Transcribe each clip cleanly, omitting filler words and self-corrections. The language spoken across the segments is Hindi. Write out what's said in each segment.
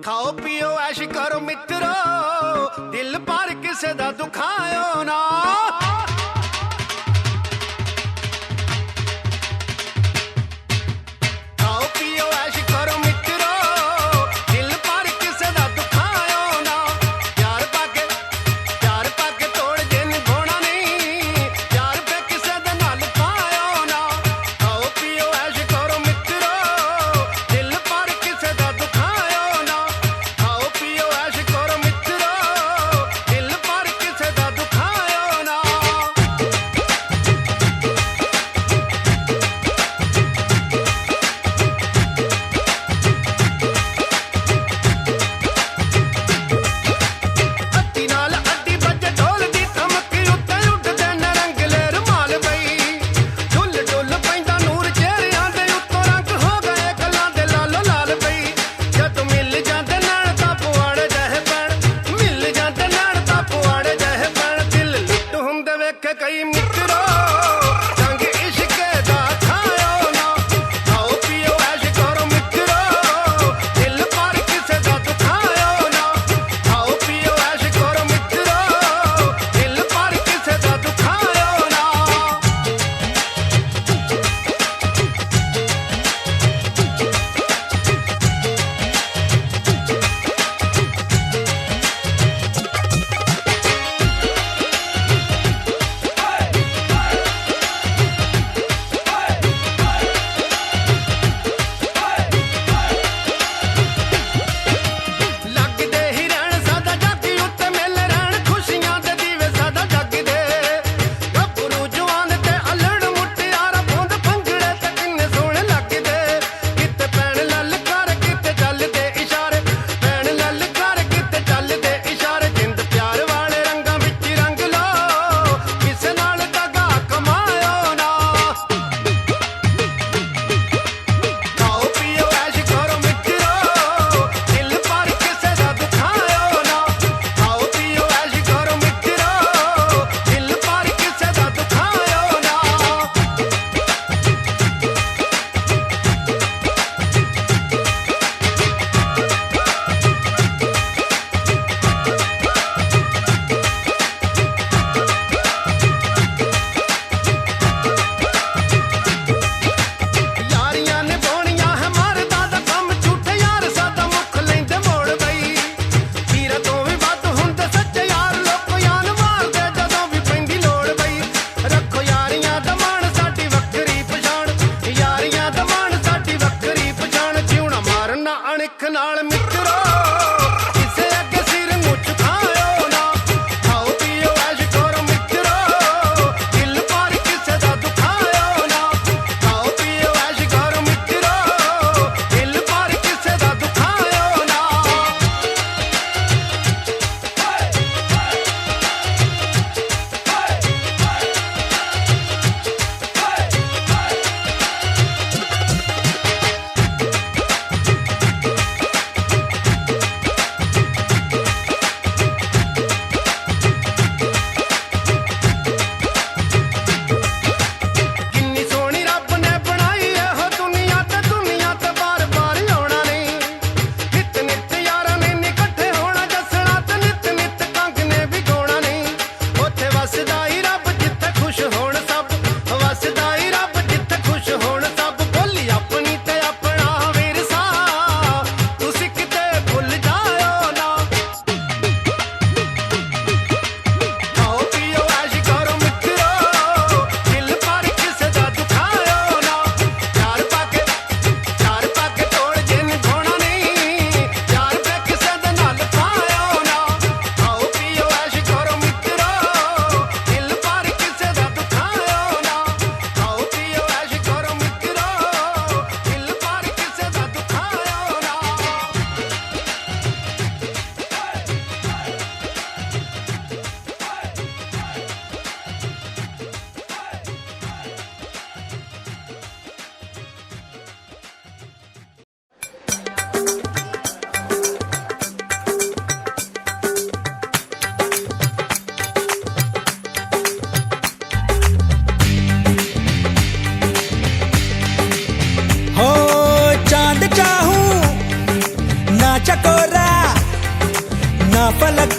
खाओ पियो ऐश करो मित्रो, दिल पर किसे दा दुखायो ना। खाओ पियो ऐश करो मित्रो, दिल पर किसे दा दुखायो ना। प्यार पाके तोड़ जे निभाना नहीं, प्यार पे किसे दे नाल पायो ना। खाओ पियो ऐश करो मित्रो, दिल पर किसे दा दुखायो ना। खाओ पियो ऐश करो मित्रो, दिल पर किसे दा दुखायो ना।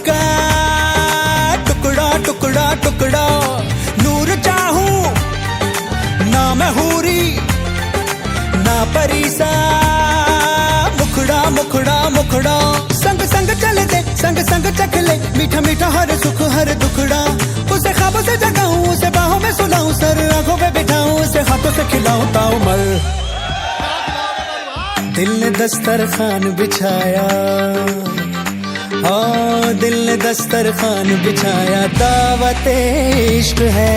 का टुकड़ा टुकड़ा टुकड़ा, नूर चाहूं ना मैं हूरी ना परीसा, मुखड़ा मुखड़ा मुखड़ा, संग संग चल दे संग संग चख ले, मीठा मीठा हर सुख हर दुखड़ा, उसे ख्वाबों से जगाऊं उसे बाहों में सुलाऊं, सर आंखों पे बिठाऊं उसे हाथों से खिलाऊं ताउमर। दिल ने दस्तरखान बिछाया, हाँ दिल ने दस्तरखान बिछाया, दावत इश्क है,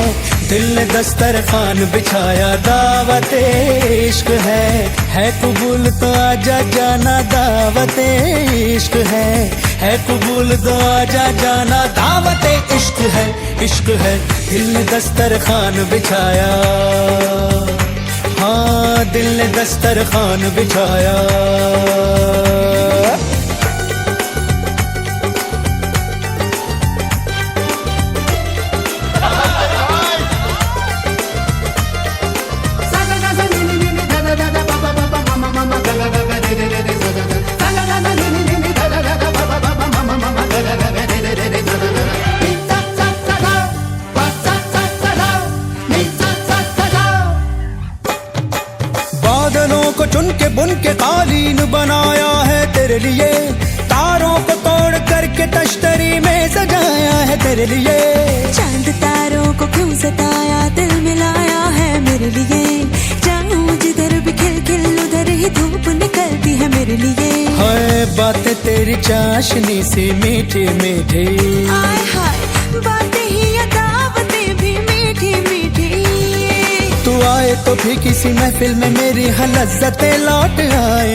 दिल ने दस्तरखान बिछाया, दावत इश्क है कबूल तो आजा जाना, दावत इश्क है कबूल तो आजा जाना, दावत इश्क है, दिल ने दस्तरखान बिछाया, हाँ दिल ने दस्तरखान बिछाया। बादलों को चुन के बुन के कालीन बनाया है तेरे लिए, तारों को तोड़ करके तश्तरी में सजाया है तेरे लिए, चांद तारों को क्यों सताया, दिल मिलाया है मेरे लिए, जाऊं जिधर भी खिल खिल उधर ही धूप निकलती है मेरे लिए, हाय बातें तेरी चाशनी सी मीठी मीठी, आय हाय बातें ही या दावतें भी मीठी मीठी, तू आए तो भी किसी महफिल में मेरी लज्जतें लौट आए,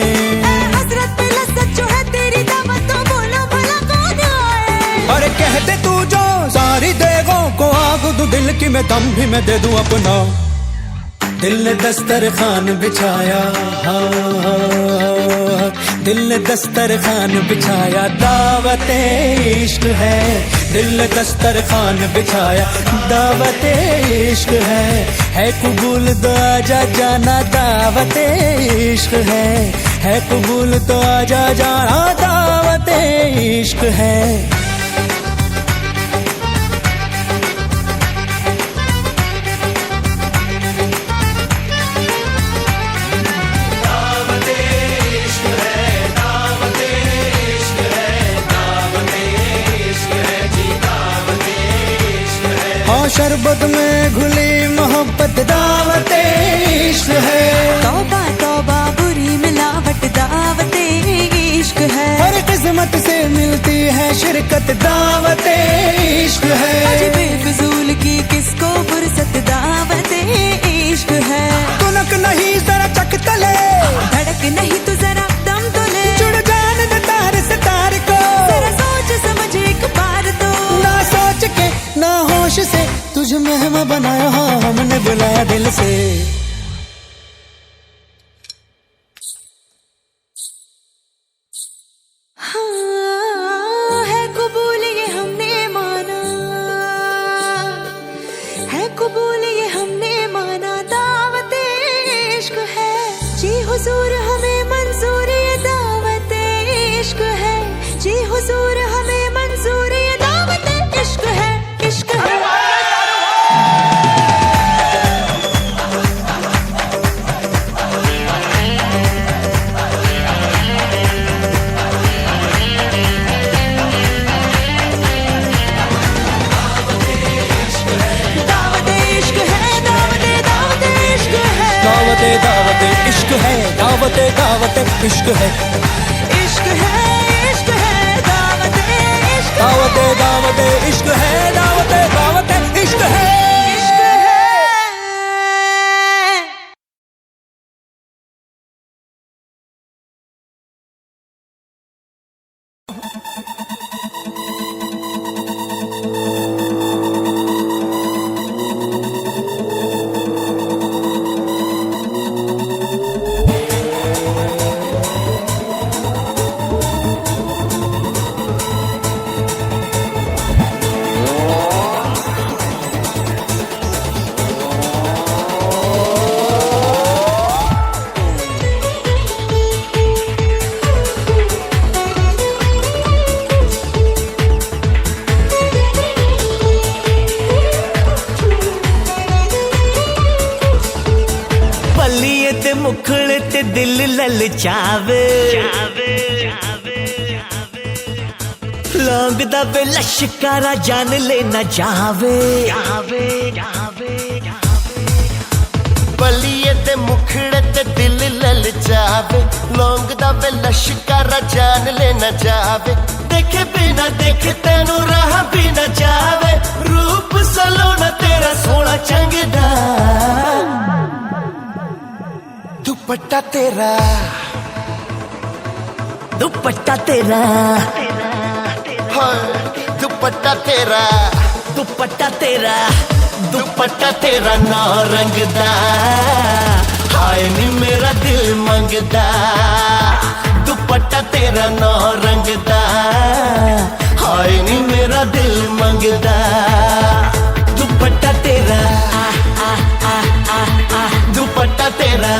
हसरत पे लज्जत जो है तेरी दावत, तो बोलो भला कौन आए, अरे कह दे तू जो सारी देगों को आग दूं, दिल की मैं दम भी मैं दे दूं अपना, दिल ने दस्तरखान बिछाया, हाँ दिल ने दस्तरखान बिछाया, दावत इश्क है, दिल ने दस्तरखान बिछाया, दावत इश्क है कबूल तो आजा जाना, दावत इश्क है कबूल तो आजा जाना, दावत इश्क है। शरबत में घुली मोहब्बत दावत इश्क है, तौबा तौबा बुरी मिलावट दावत इश्क है, हर किस्मत से मिलती है शिरकत दावत इश्क है, आज बेफिजूल की किसको फुर्सत दावत इश्क है, तुनक नहीं जरा चक तले, धड़क नहीं तो जरा दम तो ले, जुड़ जान दे तार से तार को, जरा सोच समझ एक बार तो, ना सोच के ना होश से तुझे मेहमान बनाया, हाँ हमने बुलाया दिल से, हाँ है कबूल ये हमने माना, है कबूल ये हमने माना, दावत इश्क है, जी हुजूर हमें मंजूर ये दावत इश्क है, जी हुजूर हमें मंजूर ये दावत इश्क है, इश्क है। दावत इश्क है, दावत इश्क है, इश्क है इश्क है दावत इश्क, दावत इश्क है, दावत इश्क है। दिल ललचावे लौंग दा वे लश्कारा जान लेना जावे बलिए ते मुखड़े ते दिल ललचावे लौंग दा वे लश्कारा जान लेना जावे देखे बिना देखे तेनू राह भी न जावे रूप सलोना तेरा सोना चंगदा दुपट्टा तेरा हाय दुपट्टा तेरा दुपट्टा तेरा ना रंगदा हाय नी मेरा दिल मंगदा दुपट्टा तेरा ना रंगदा हाय नी मेरा दिल मंगदा दुपट्टा तेरा दुपट्टा तेरा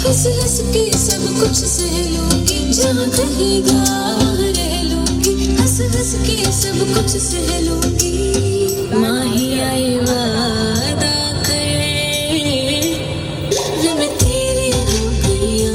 हंस हंस के सब कुछ सह लूंगी, जहाँ कहेगा रह लूंगी, हंस हंस के सब कुछ सह लूंगी। माही आए वादा करे, मैं तेरी हो गया।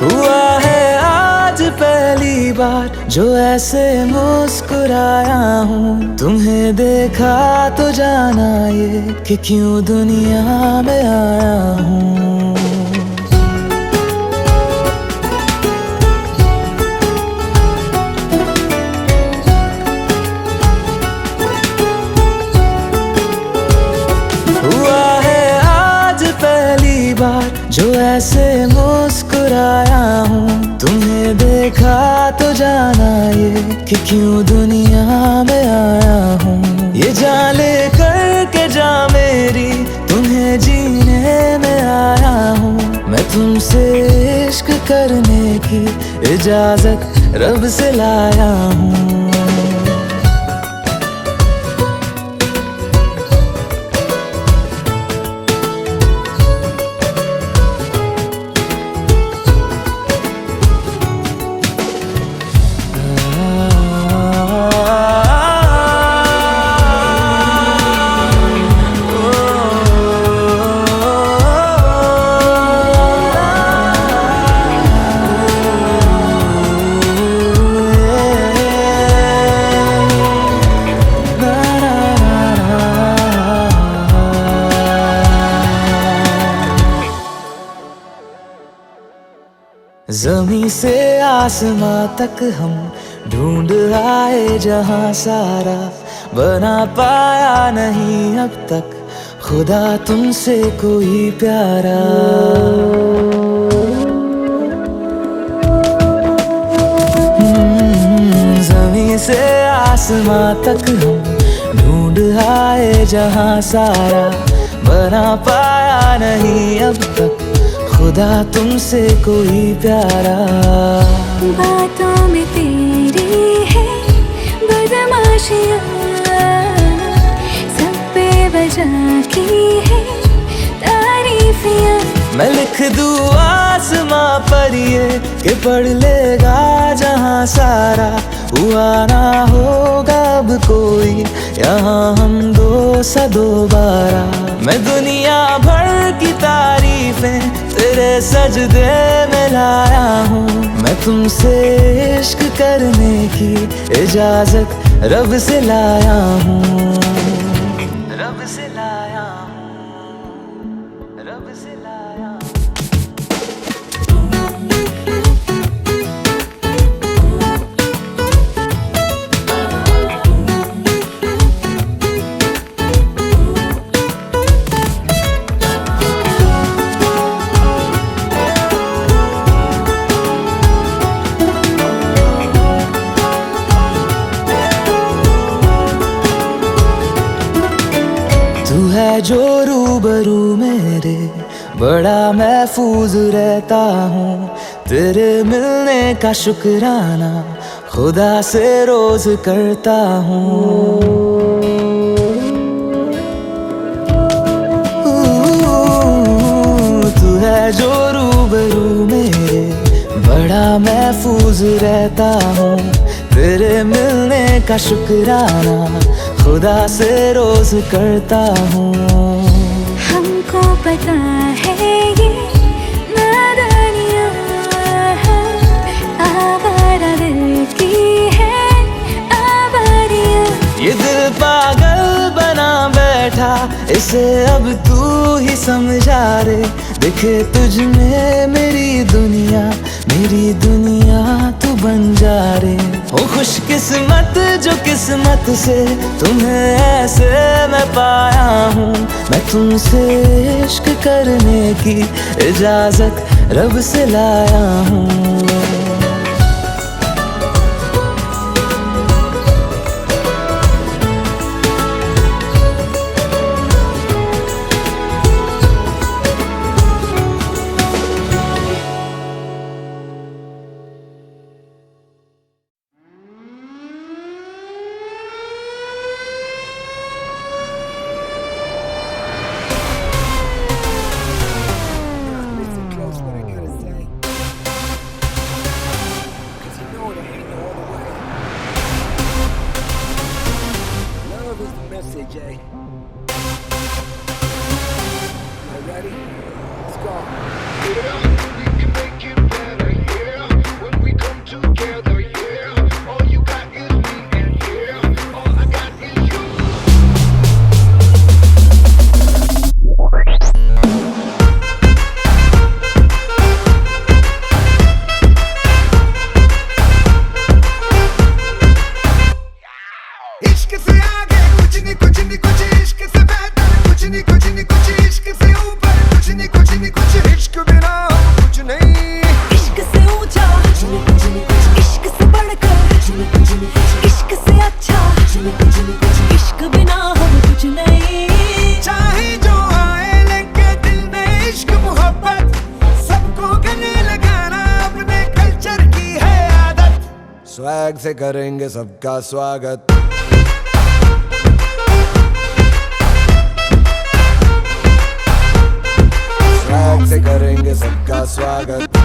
हुआ है आज पहली बार जो ऐसे मुस्कुराया हूँ। तुम्हें देखा तो जाना ये कि क्यों दुनिया में आया हूँ। हुआ है आज पहली बार जो ऐसे मुस्कुराया हूँ। तुम्हें देखा तो जाना ये कि क्यों दुनिया में आया हूँ। ये जान ले करके जा मेरी तुम्हें जीने में आया हूँ। मैं तुमसे इश्क करने की इजाजत रब से लाया हूँ। ज़मीं से आसमां तक हम ढूंढ आए जहां सारा, बना पाया नहीं अब तक खुदा तुमसे कोई प्यारा। ज़मीं से आसमां तक हम ढूंढ आए जहां सारा, बना पाया नहीं अब तक खुदा तुमसे कोई प्यारा। बातों में तेरी है बदमाशियाँ, सब पे वजह की है तारीफियाँ। मैं लिख दूँ आसमां पर ये कि पढ़ लेगा जहां सारा, हुआ ना होगा अब कोई यहाँ हम दो सा दोबारा। मैं दुनिया भर की तारीफें तेरे सजदे में लाया हूँ। मैं तुमसे इश्क करने की इजाजत रब से लाया हूँ। रब से लाया हूँ, रब से लाया हूँ। तू है जो रूबरू मेरे, बड़ा महफूज रहता हूँ। तेरे मिलने का शुक्राना खुदा से रोज करता हूँ। तू है जो रूबरू मेरे, बड़ा महफूज रहता हूँ। तेरे मिलने का शुक्राना खुदा से रोज करता हूँ। हमको पता है ये नादानियाँ आवारा दिल की है आवारियाँ। ये दिल पागल बना बैठा, इसे अब तू ही समझा रे। दिखे तुझ में मेरी दुनिया, मेरी दुनिया तू बन जा रे। ओ खुशकिस्मत जो किस्मत से तुम्हें ऐसे मैं पाया हूँ। मैं तुमसे इश्क करने की इजाजत रब से लाया हूँ। स्वैग से करेंगे सबका स्वागत। स्वैग से करेंगे सबका स्वागत।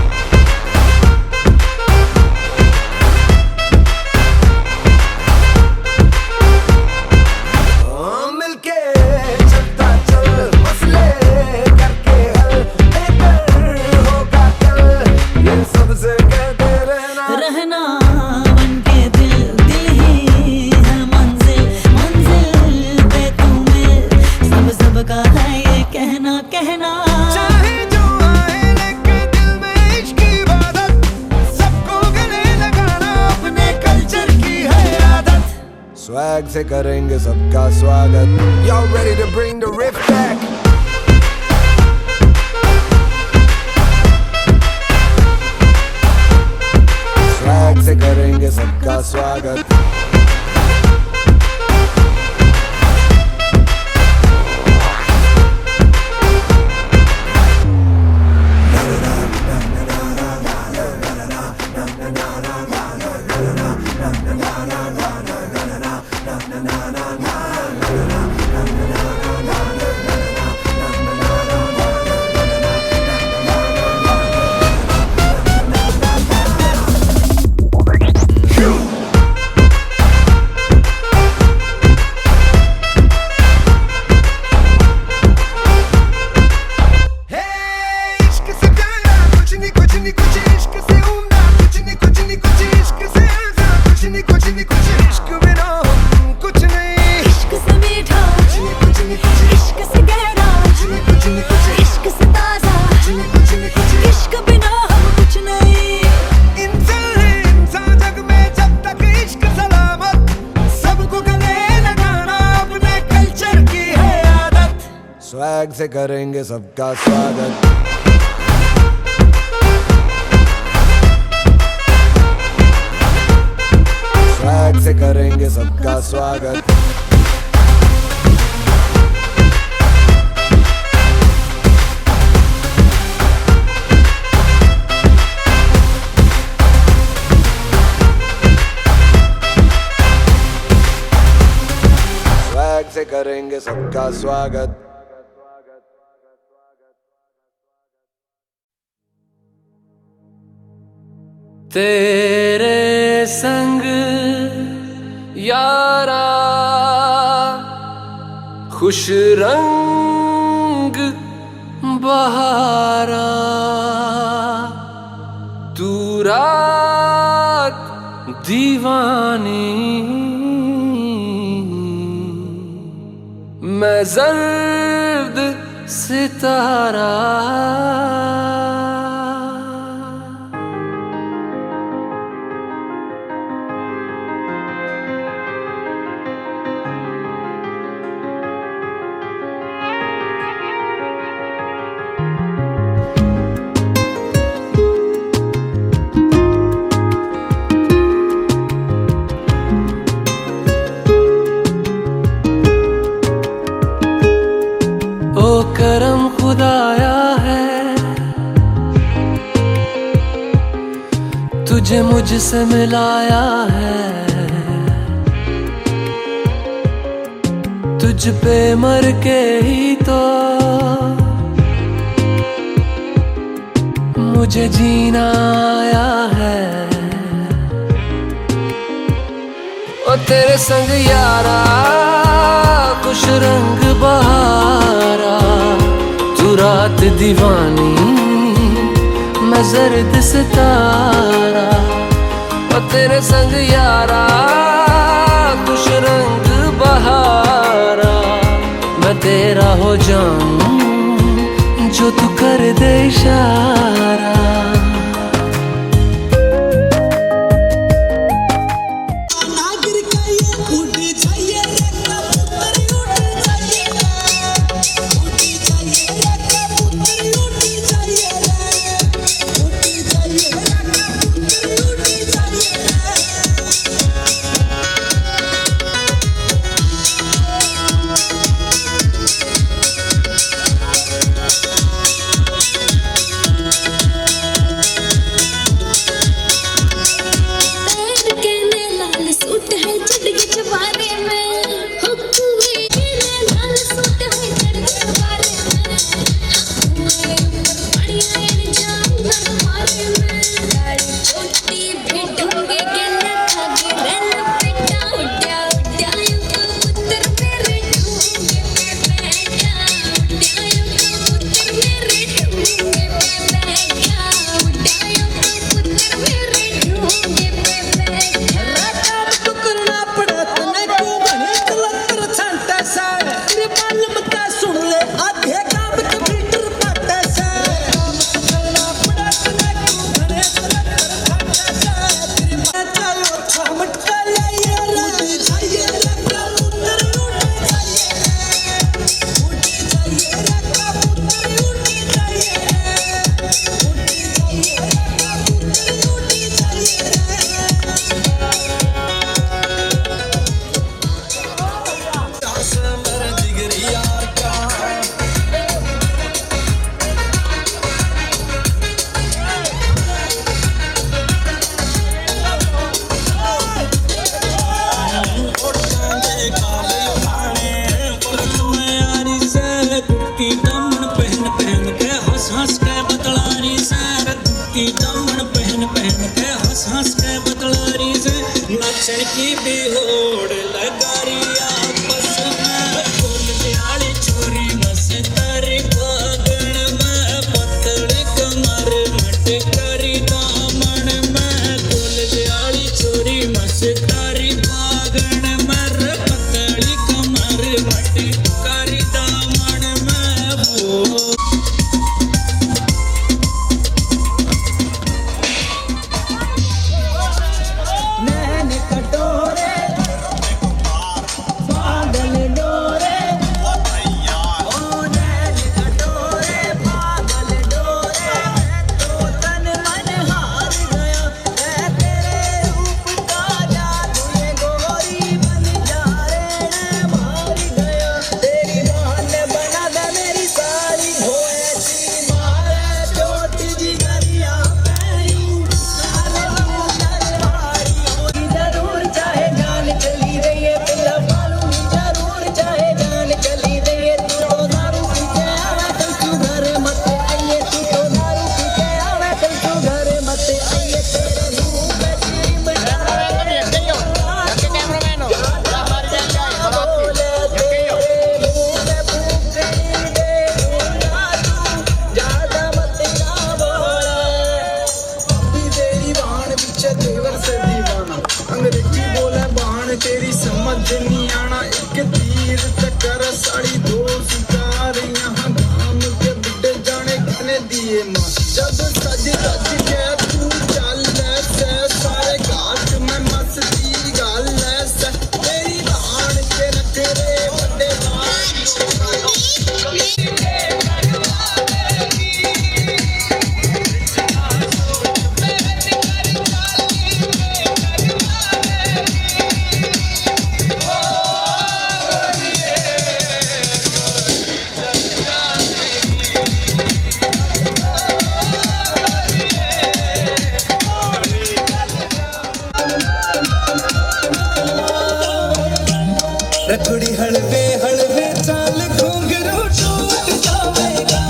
मिलके चलता चल मसले करके हल बेहतर होगा कल। ये सबसे कहते रहना कहना चाहे जो आए लेके दिल में इश्क की इबादत। सबको गले लगाना अपने कल्चर की है आदत। स्वैग से करेंगे सबका स्वागत। Y'all ready to bring the riff back? Swag से करेंगे सबका स्वागत। स्वैग से करेंगे सबका स्वागत। स्वैग से करेंगे सबका स्वागत। स्वैग से करेंगे सबका स्वागत। तेरे संग यारा खुश रंग बहारा, तू रात दीवानी मैं जर्द सितारा। तुझसे मिलाया है, तुझ पे मर के ही तो मुझे जीना आया है। ओ तेरे संग यारा कुछ रंग बहारा, तू रात दीवानी मैं जर्द सितारा। ओ तेरे संग यारा कुछ रंग बहारा, मैं तेरा हो जाऊं जो तू कर दे इशारा। की भी होड़ लगारी आपस में, फूल दियाली छोरी मस्तारी फागण में, पतली कमर मटकारी दामन में, फूल दियाली छोरी मस्तारी फागण में, पतली कमर मटकारी दामन में वो। नैन कटोरे रखड़ी हलवे हलवे चाल घुंघरू टूट जाएगा,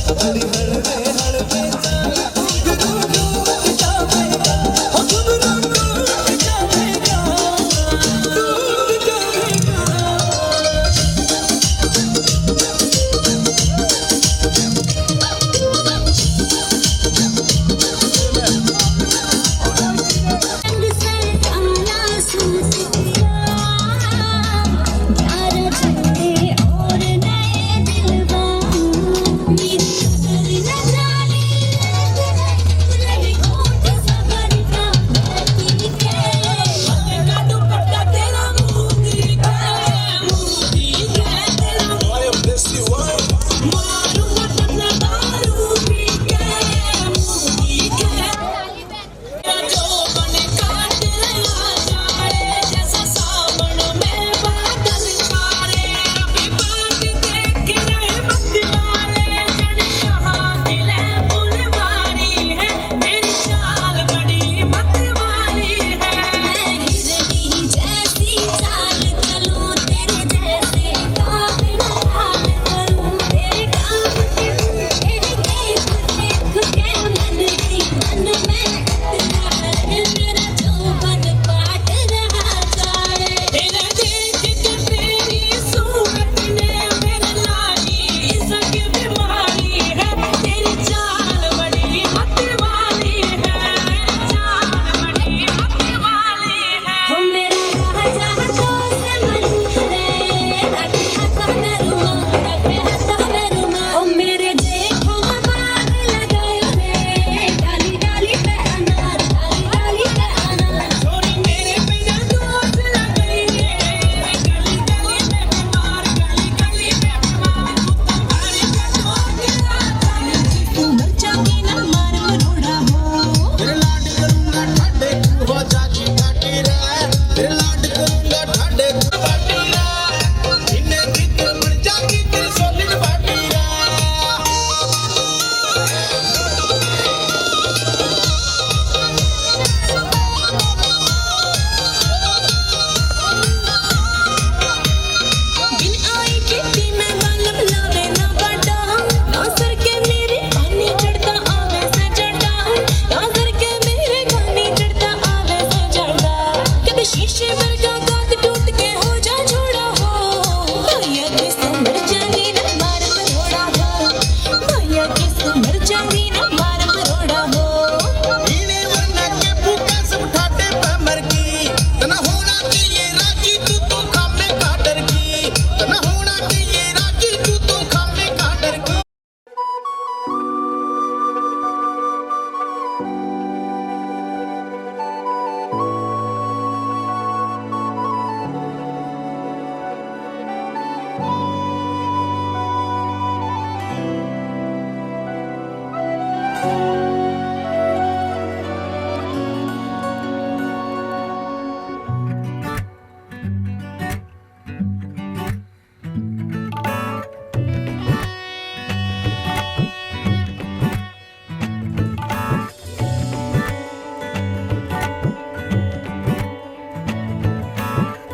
रखड़ी हलवे हलवे चाल घुंघरू टूट जाएगा, ओ घुंघरू टूट जाएगा, टूट जाएगा।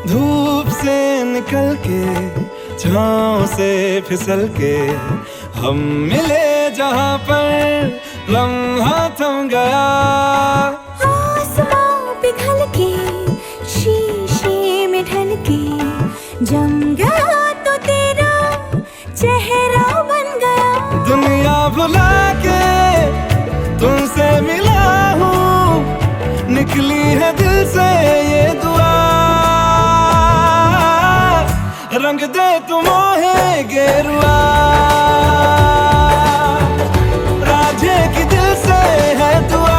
धूप से निकल के छाँव से फिसल के हम मिले जहाँ पर लम्हा थम गया। आसमां पिघल के शीशे में ढल के जम गया तो तेरा चेहरा बन गया। दुनिया भुला के तुमसे मिला हूँ, निकली है दिल से ये दुआ। रंग दे तुम मोहे गेरुआ, राझे की दिल से है दुआ।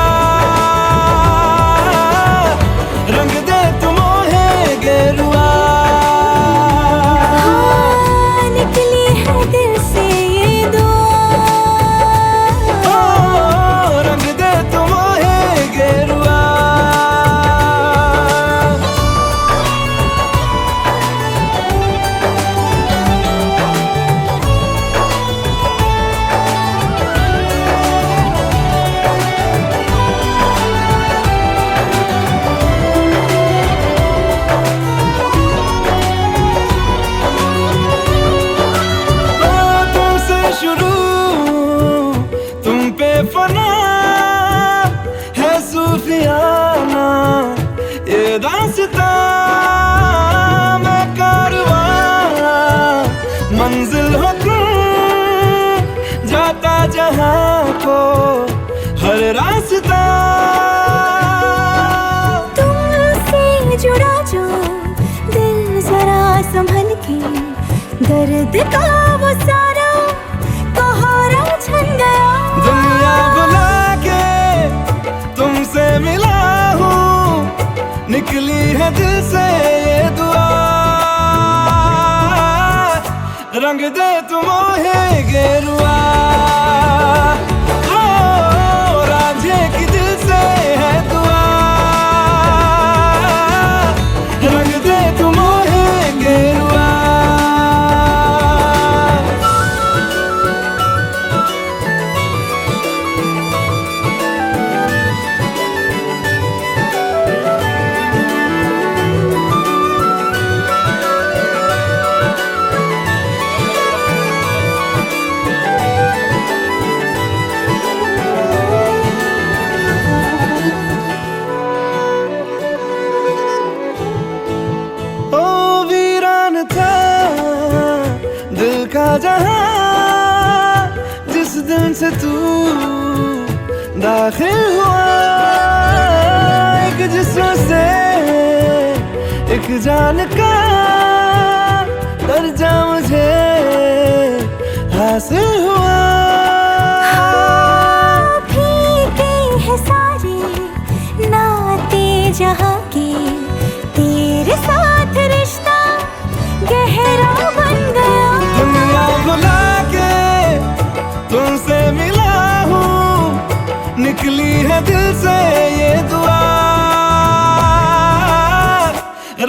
रंग दे तुम मोहे गेरुआ, हाँ, निकली है दिल से ये दुआ। ओ, रंग दे तुम मोहे गेरुआ। रिश्ता। तुमसे जुड़ा जो दिल जरा संभल के, दर्द का वो सारा कहारा छन गया। दुनिया बुला के तुमसे मिला हूँ, निकली है दिल से ये दुआ। रंग दे तुम मोहे गेरुआ, ओ रांझे की दिल से है दुआ। रंग दे तुम मोहे गेरुआ। दिल का जहां जिस दिन से तू दाखिल हुआ, एक जिस्म से एक जान का दर्जा मुझे हासिल हुआ। फीके हैं सारे नाते जहाँ के, तेरे साथ रिश्ता गहरा बन गया। दुनिया बुला के तुमसे मिला हूँ, निकली है दिल से ये दुआ।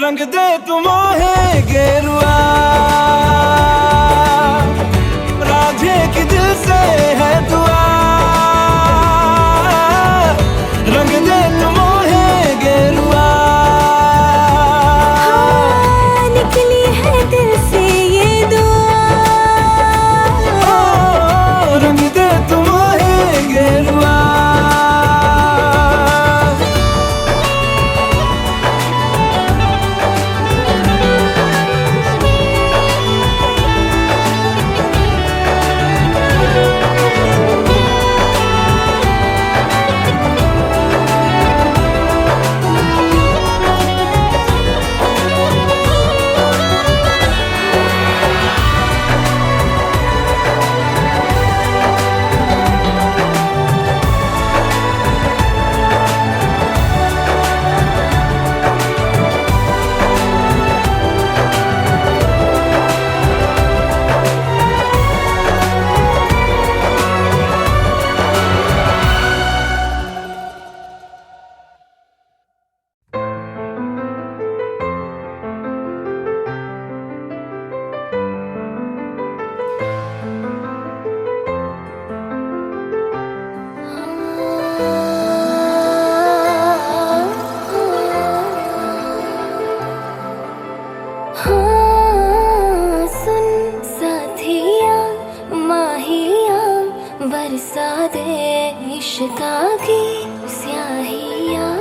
रंग दे तुम मोहे गेरुआ, रांझे की दिल से है दुआ। रंग दे तुम मोहे गेरुआ। हाँ, निकली है दिल से ये दुआ। रंग दे तुम मोहे गेरुआ। बरसा दे इश्क़ा की स्याहियाँ।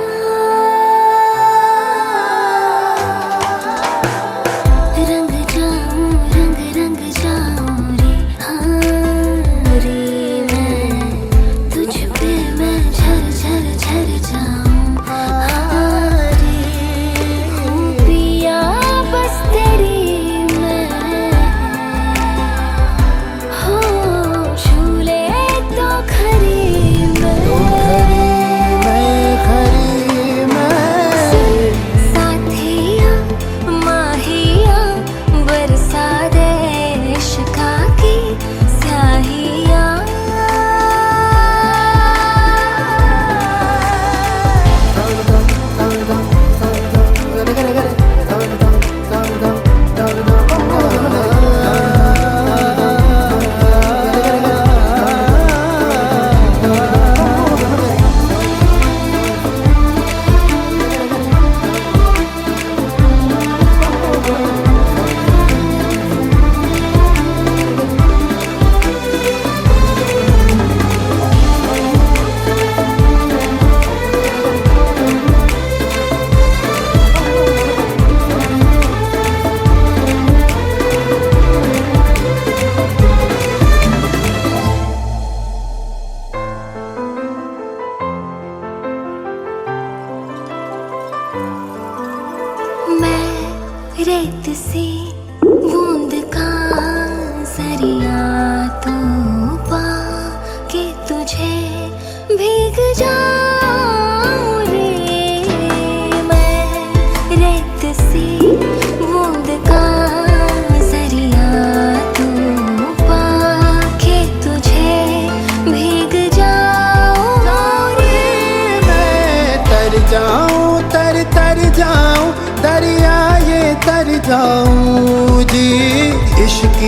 रंग जाऊं रंग रंग जाऊं रे, हाँ रे मैं तुझ पे मैं झर झर झर जाऊं, हाँ रे हूँ पिया बस तेरी मैं। हो झूले तो खरी मैं।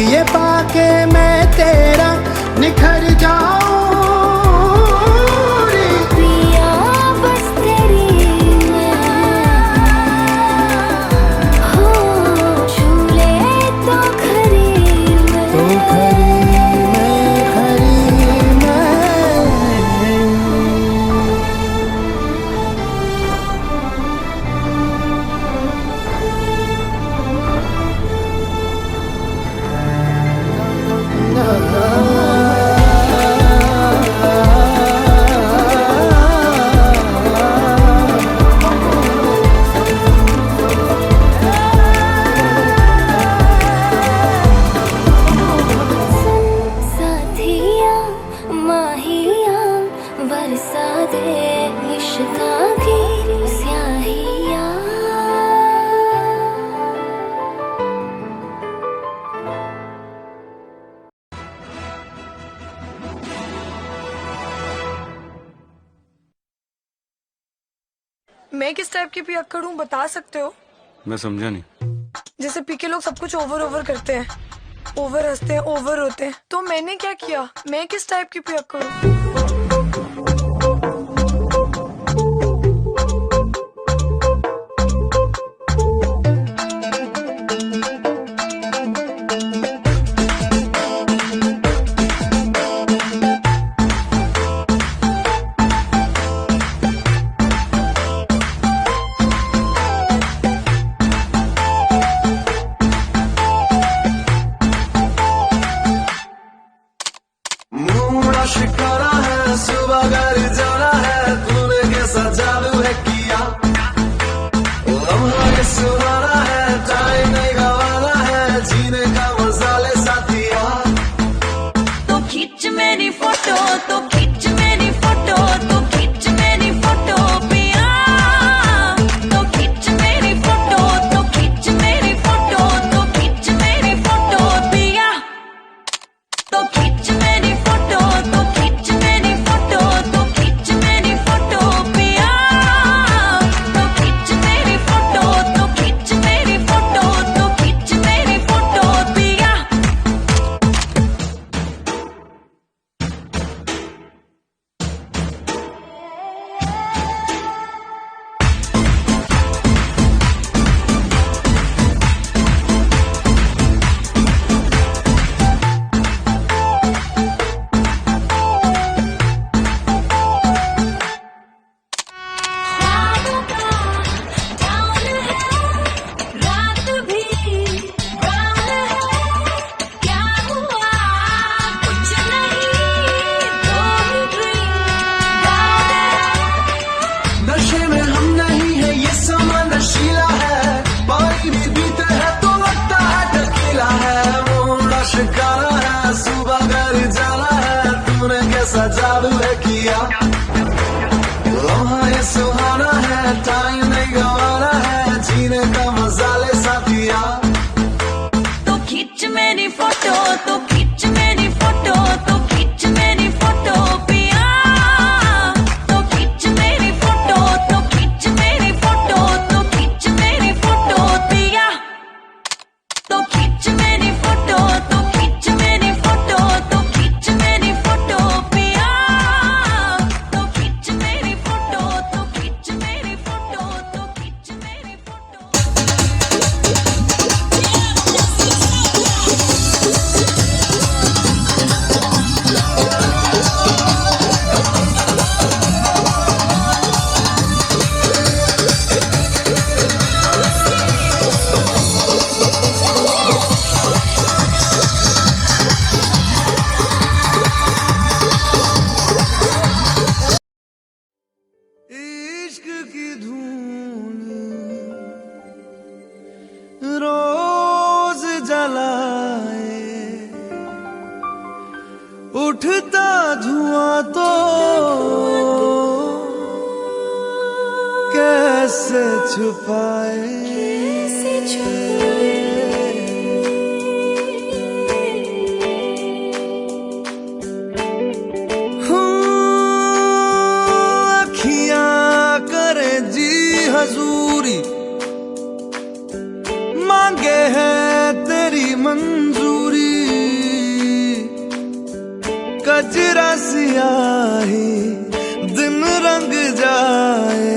ये पाके मैं तेरा निखर जाऊं रे। पिया बस तेरी हो झूले तो खरी तू खरी मैं खरी मैं। साथिया माहिया बरसा दे इश्का की स्याहिया। मैं किस टाइप की पियक्कड़ हूँ बता सकते हो? मैं समझा नहीं। जैसे पी के लोग सब कुछ ओवर करते हैं, ओवर हंसते हैं, ओवर होते हैं, तो मैंने क्या किया? मैं किस टाइप की पियक्कड़ हूँ? मूड शिकारा है, सुबह घर जाना है, तूने कैसा जादू है किया। लम्हा ये सुहाना है, टाइम नहीं गवाना है, जीने का मजा ले साथिया। तो खींच मेरी फोटो, तो खींच मेरी फोटो, तो खींच मेरी फोटो पिया। तो खींच मेरी फोटो, तो खींच मेरी फोटो, तो खींच मेरी फोटो पिया। तो खींच मेरी फोटो, तो खींच मेरी फोटो, तो खींच मेरी फोटो पिया। तो खींच मेरी फोटो, तो खींच मेरी फोटो, तो खींच मेरी फोटो पिया। ख्वाबों का जान है, रात भी रात है। क्या हुआ कुछ नहीं, दो ही ड्रीम याद है। नशे में हम नहीं है, ये समा नशीला है, पानी भी पीते हैं तो लगता है टकीला है। मूड शिकारा है, सुबह घर जाना है, तूने कैसा जादू है किया। लम्हा ये सुहाना है, टाइम नहीं गवाना है, जीने का मजा ले साथिया। तो खींच मेरी फोटो, तो खींच मेरी फोटो, तो खींच मेरी फोटो पिया। तो खींच मेरी फोटो, तो खींच मेरी फोटो, तो खींच मेरी फोटो पिया। तो खींच मेरी फोटो, तो खींच मेरी फोटो, तो खींच मेरी फोटो पिया। तो खींच मेरी फोटो, तो खींच मेरी फोटो, तो खींच मेरी फोटो। इश्क की धून रोज जलाए, उठता धुआं तो कैसे छुपाए। अखियां करे जी हजूरी, मांगे है तेरी मंजूरी, कजरा सियाही दिन रंग जाए,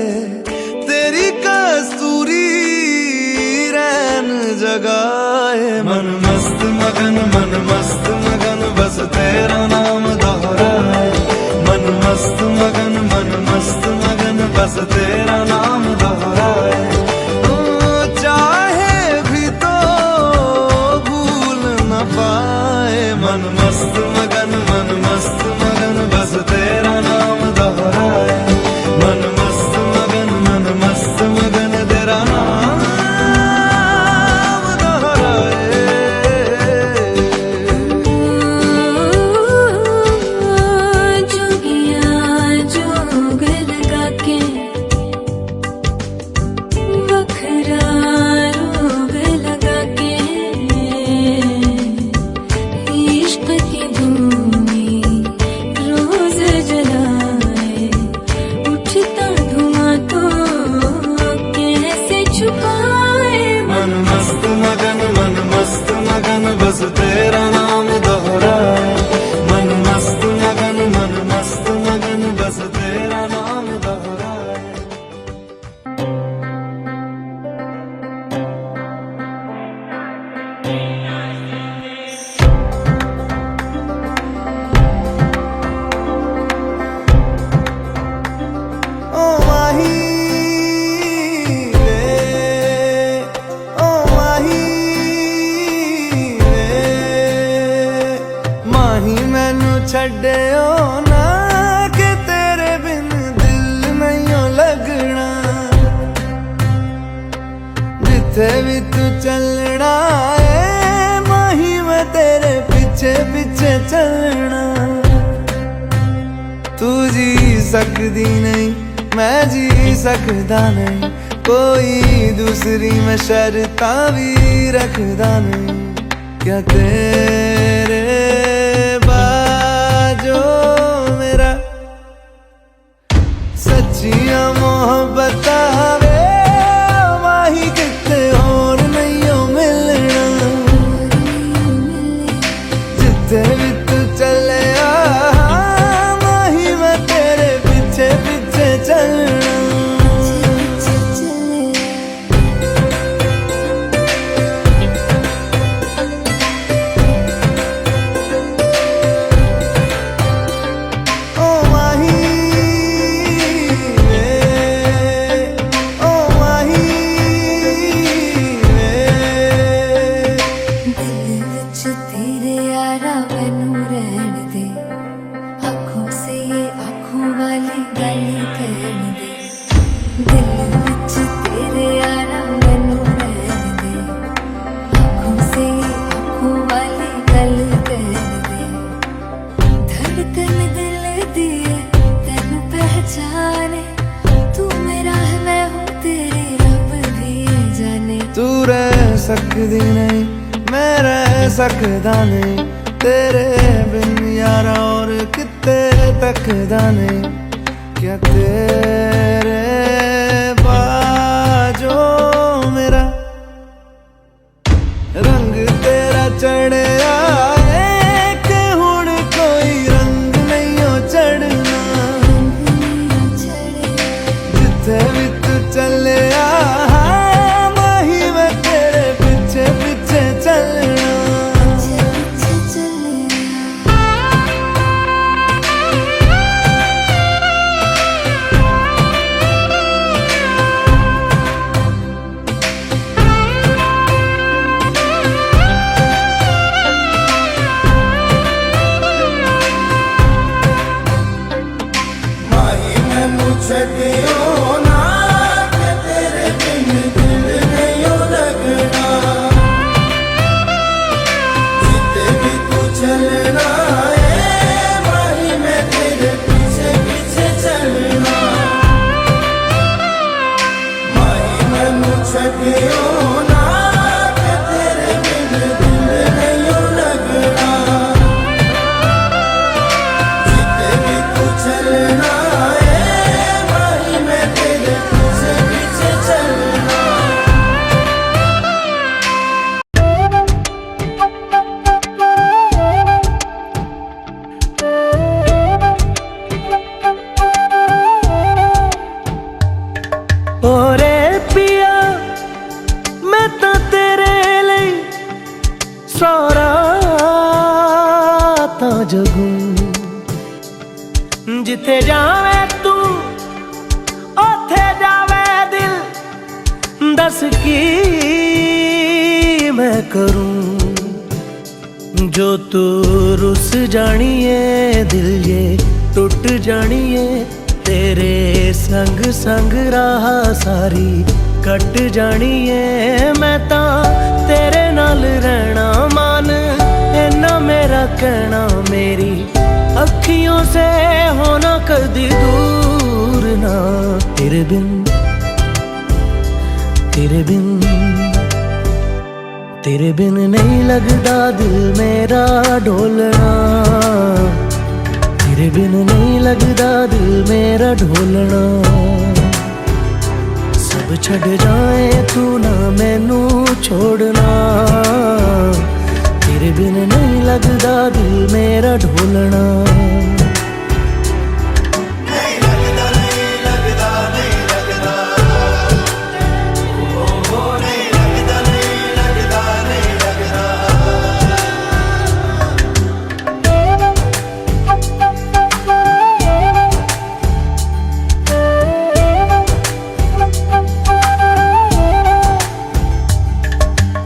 तेरी कस्तूरी रैन जगाए। मन मस्त मगन बस तेरा नाम दोहराए। मन मस्त मगन बस तेरा नाम दोहराए। चाहे भी तो भूल न पाए। मन मस्त मगन बस तेरा नाम दोहराए। मन मस्त मगन तेरा नाम दोहराए। जोगिया जोग लगा के बखरा रोग लगा के इश्क की भूमि रोज जलाए। उठता धुआं तो कैसे छुपाए। मन मस्त मगन बस तेरा नाम दोहराए। मन मस्त मगन बस तेरा नाम दोहराए। ओ माही वे, ओ माही वे, माही मैनू छड्डियो ना कि तेरे बिन दिल नहीं लगना। जिथे भी तू चलना है माही मैं तेरे पीछे पीछे चलना। तू जी सकदी नहीं मैं जी सकदा नहीं, कोई दूसरी मैं शर्तां भी रखदा नहीं। क्या तेरे बाजो मेरा सच्चियां मोहब्बत वे माही किते और नहीं हो मिलना। जिथे भी तू चले माही मैं तेरे पीछे पीछे चलना। ओ माही वे, ओ माही वे। दिल विच तेरे यारा मैनू रहन दे। आँखों से ये आँखों वाली गल कहन दे। दिल विच तेरे यारा मैनू रहन दे। आँखों से ये आँखों वाली गल कहन दे। धड़कन दिल दी है तेनू पहचाने। तू मेरा है मैं हूँ तेरी रब भी जाने। तू रह सकदी नहीं मैं रह सकदा नहीं, तेरे बिन यारा और किते तकदा नहीं। क्या तेरे बाजो मेरा रंग तेरा चढ़िया है कि हुण कोई रंग नहीं हो चढ़ना। जिथे भी तू चले माही मैं तेरे पीछे पीछे चलना। 100 रातां जगूं जिथे जावे तू ओथे जावे दिल दस की मैं करूं जो तू रुस जानिए दिल ये टूट जानिए तेरे संग संग राह सारी कट जानिए मैं तां तेरे नाल रहना मान इन्ना मेरा कहना मेरी अखियों से होना कदी दूर ना तेरे बिन नहीं लगदा दिल मेरा ढोलना तेरे बिन नहीं लगदा दिल मेरा ढोलना सब छड़ जाए तू ना मैनू छोड़ना तेरे बिन नहीं लगदा दिल मेरा ढोलना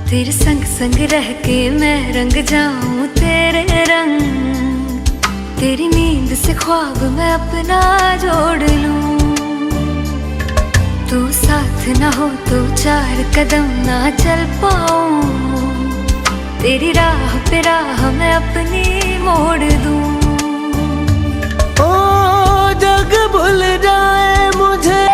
तेरे संग संग रह के मैं रंग जाऊं तेरे रंग तेरी नींद से ख्वाब मैं अपना जोड़ लूं तू साथ ना हो तो 4 कदम ना चल पाऊं तेरी राह पे राह मैं अपनी मोड़ दूं ओ जग भूल जाए मुझे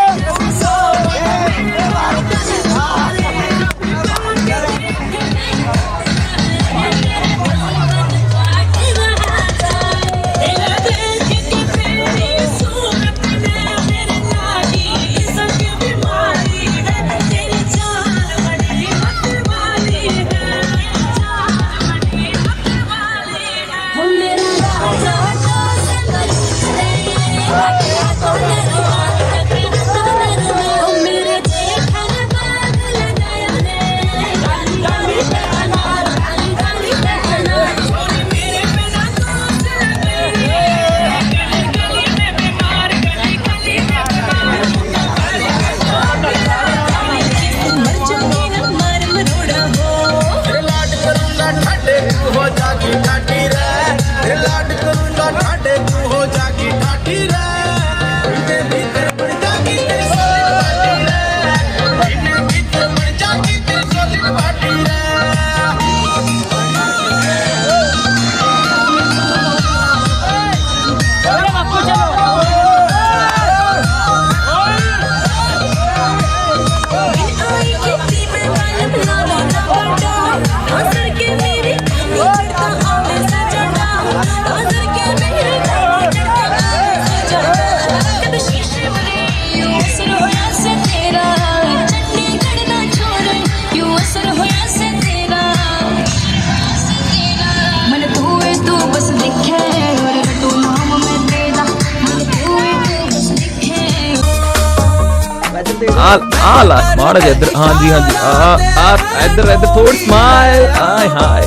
आला माड़ा इधर हाँ जी इधर इधर थोड़ी स्माइल हाय हाय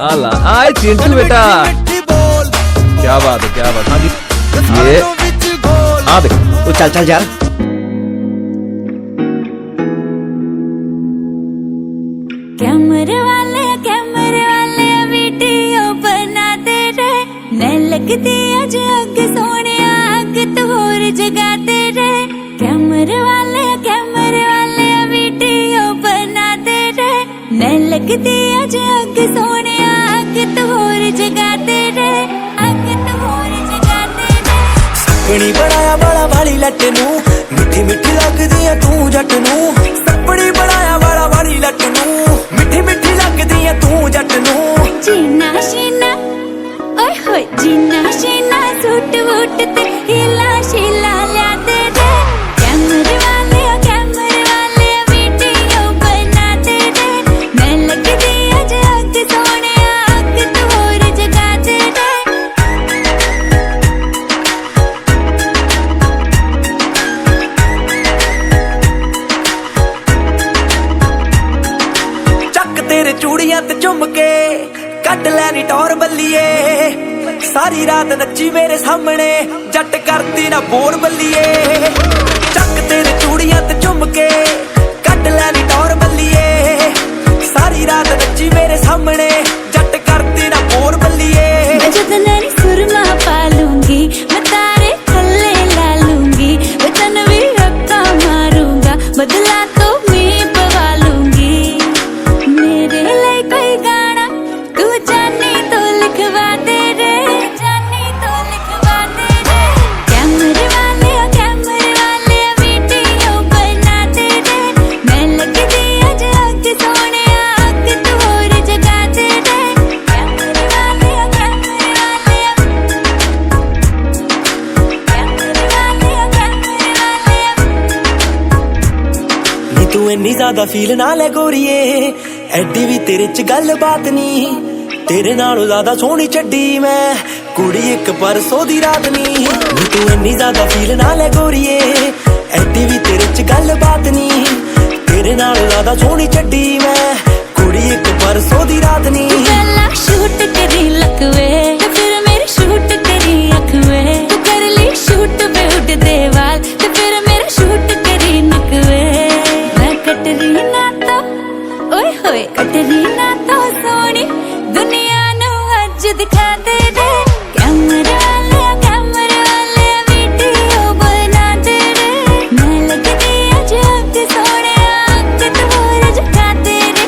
आला हाय चिंटू बेटा क्या बात है हाँ जी ये हाँ देख तो चल चल यार कैमरे वाले वीडियो बनाते रहे मैं लगती अज अग सोने अग तो होर जगाते रहे कैमरे वाले वीडियो बनाते रहे मैं लगती अज अग सोने अग तो होर जगाते रहे अग तो होर जगाते रहे सपनी बनाया वाला वाली लट नू मिठी मिठी लगदी है तू जट नू सपनी बनाया वाला वाली लट नू मिठी मिठी लगदी है तू जट नू जीना शीना ओए होए जीना शीना सूट वूट ते हिला शीला ल्याते रे कैमरे वाले वीडियो बनाते रे मैं लगदी अज अग सोने अग तो होर जगाते रे चक तेरे चूड़ियां ते चुम के कट लैनी टौर बल्लिए सारी रात नच्ची मेरे सामने जट करती ना बोर बल्लिए चक तेरे चूड़ियां ते चुम के कट लैनी टौर बल्लिए सारी रात नच्ची मेरे सामने जट करती ना बोर बल्लिए मैं जतन सुरमा पालूंगी मैं तारे थल्ले ला लूंगी वचन भी रखा मारूंगा बदला तो मैं पवा लूंगी मेरे लिए कोई गाना तू जानी तो लिखवा दे रे जानी तो लिखवा दे रे कैमरे वाले वीडियो बना दे रे मैं लग दी अज अग सोने अग तू और जगा दे रे कैमरे वाले नी तू इन्नी ज्यादा फील ना ले गोरीए एडी भी तेरे च गल बात नी तेरे नालों ज्यादा सोहनी छड्डी मैं कुड़ी एक परसों दी रात नी तू इन्नी ज्यादा फील ना ले गोरीए एडी भी तेरे च गल बात नी तेरे नालों ज्यादा सोहनी छड्डी मैं कुड़ी एक परसों दी रात नी पहला शूट करी लकवे तो फिर मेरी शूट करी अखवे तू कर ली शूट पे उड़ दे वाल तो फिर मेरा शूट करी नकवे मैं कटरीना तो ओए होए कटरीना तो सोनी दुनिया नु अज दिखा दे रे कैमरे वाले वीडियो बना दे रे मैं लगदी अज अग सोने अग तू और जगा दे रे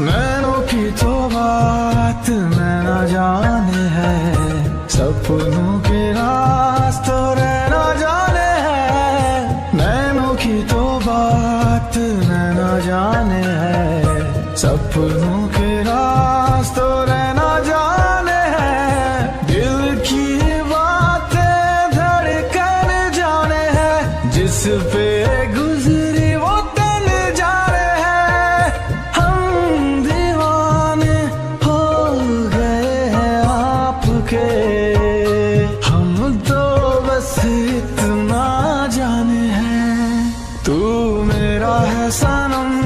नैनों की तो बात मैं ना जाने है सपनों के रास्तों रहना जाने है नैनों की तो बात मैं ना जाने है सपनों के रास्तों रहना जाने है दिल की बातें धड़कन जाने है जिस पे गुजरी वो तन जाने है हम दीवाने हो गए हैं आपके हम तो बस इतना जाने हैं तू मेरा है सनम